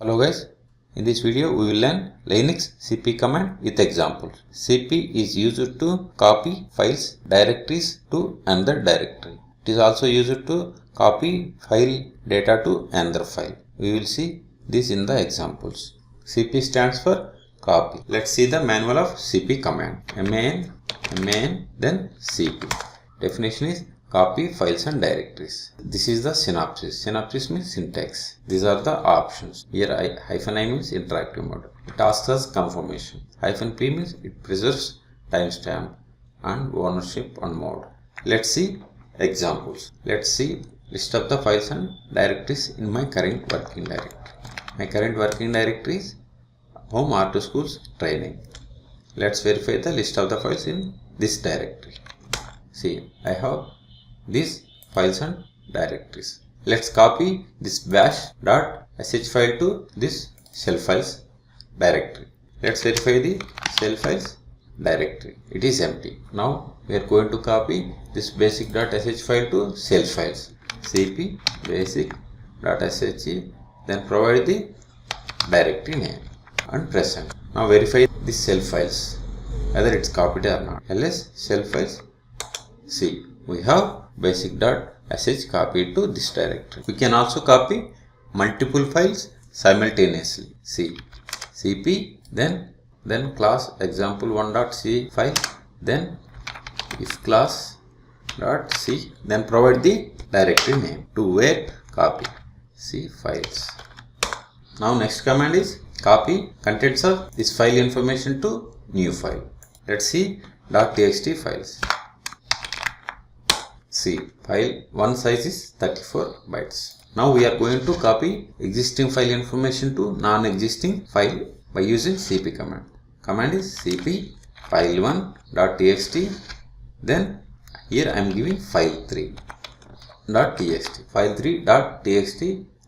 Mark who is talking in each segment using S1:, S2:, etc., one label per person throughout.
S1: Hello guys, in this video we will learn Linux cp command with examples. Cp is used to copy files directories to another directory. It is also used to copy file data to another file. We will see this in the examples. Cp stands for copy. Let's see the manual of cp command. man, then cp. Definition is copy files and directories. This is the synopsis. Synopsis means syntax. These are the options. Here -i means interactive mode. It asks us confirmation. -p means it preserves timestamp and ownership on mode. Let's see examples. Let's see list of the files and directories in my current working directory. My current working directory is home R2 schools training. Let's verify the list of the files in this directory. See, I have these files and directories. Let's copy this bash.sh file to this shell files directory. Let's verify the shell files directory. It is empty. Now we are going to copy this basic.sh file to shell files. cp basic.sh, then provide the directory name and press enter. Now verify the shell files whether it's copied or not. ls shell files. See, we have basic.sh copied to this directory. We can also copy multiple files simultaneously. See, cp, then class example1.c file, then if class.c, then provide the directory name to where copy. See files. Now next command is copy contents of this file information to new file. Let's see .txt files. See, file 1 size is 34 bytes. Now we are going to copy existing file information to non-existing file by using cp command. Command is cp file1.txt, then here I am giving file3.txt. File3.txt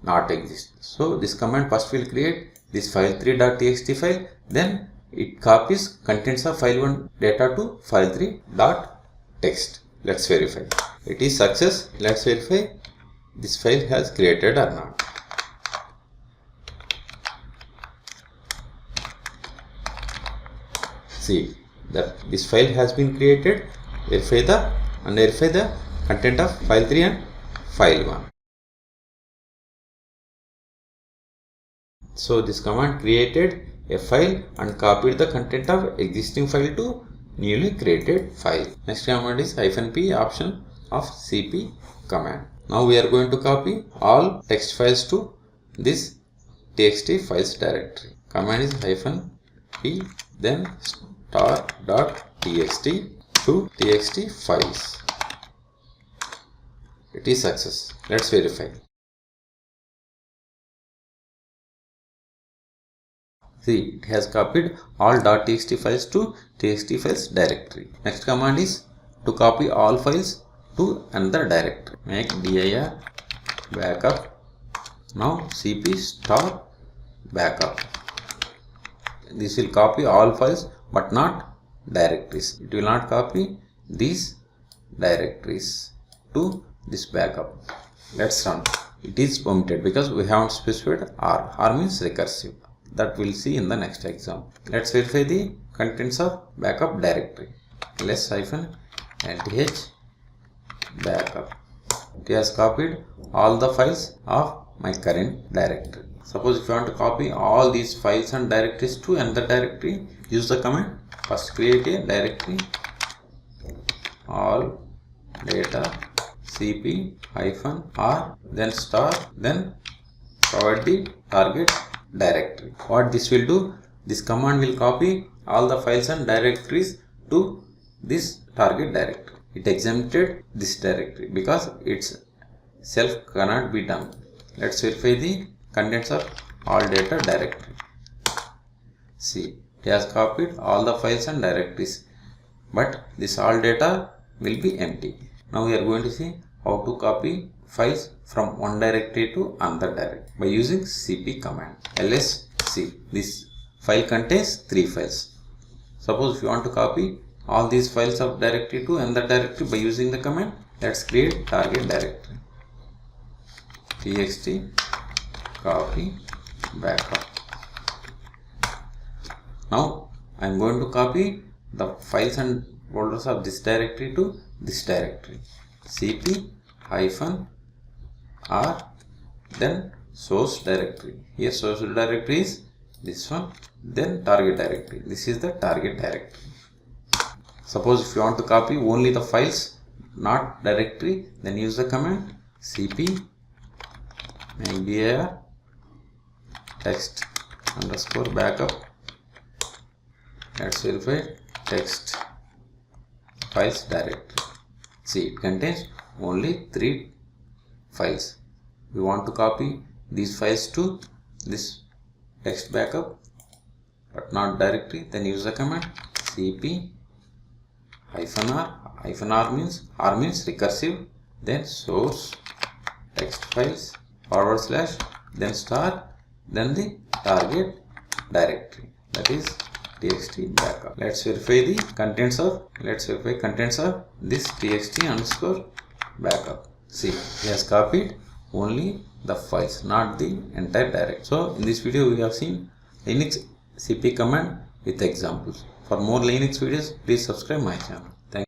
S1: not exist. So this command first will create this file3.txt file, then it copies contents of file1 data to file3.txt. Let's verify. It is success. Let's verify this file has created or not. See that this file has been created. Verify the content of file 3 and file 1. So this command created a file and copied the content of existing file to newly created file. Next command is -p option of cp command. Now we are going to copy all text files to this txt files directory. Command is -p, then star.txt to txt files. It is success. Let's verify. See, it has copied all .txt files to txt files directory. Next command is to copy all files to another directory. Make dir backup. Now cp star backup. This will copy all files but not directories. It will not copy these directories to this backup. Let's run. It is omitted because we haven't specified R. R means recursive. That we'll see in the next example. Let's verify the contents of backup directory. ls-lth backup. It has copied all the files of my current directory. Suppose if you want to copy all these files and directories to another directory, use the command. First create a directory, all data cp -r, then star, then provide the target directory. What this will do? This command will copy all the files and directories to this target directory. It exempted this directory because its self cannot be done. Let's verify the contents of all data directory. See, it has copied all the files and directories, but this all data will be empty. Now we are going to see how to copy files from one directory to another directory by using cp command. lsc. This file contains 3 files. Suppose if you want to copy all these files of directory to another directory by using the command, let's create target directory. txt copy backup. Now I am going to copy the files and folders of this directory to this directory. cp -r, then source directory. Here source directory is this one, then target directory. This is the target directory. Suppose if you want to copy only the files, not directory, then use the command cp -dir text underscore backup. Let's verify text files directory. See, it contains only 3 files. We want to copy these files to this text backup but not directory, then use the command cp -r means recursive, then source text files / then star, then the target directory, that is txt backup. Let's verify contents of this txt underscore backup. See, he has copied only the files, not the entire directory. So in this video we have seen Linux cp command with examples. For more Linux videos, please subscribe my channel.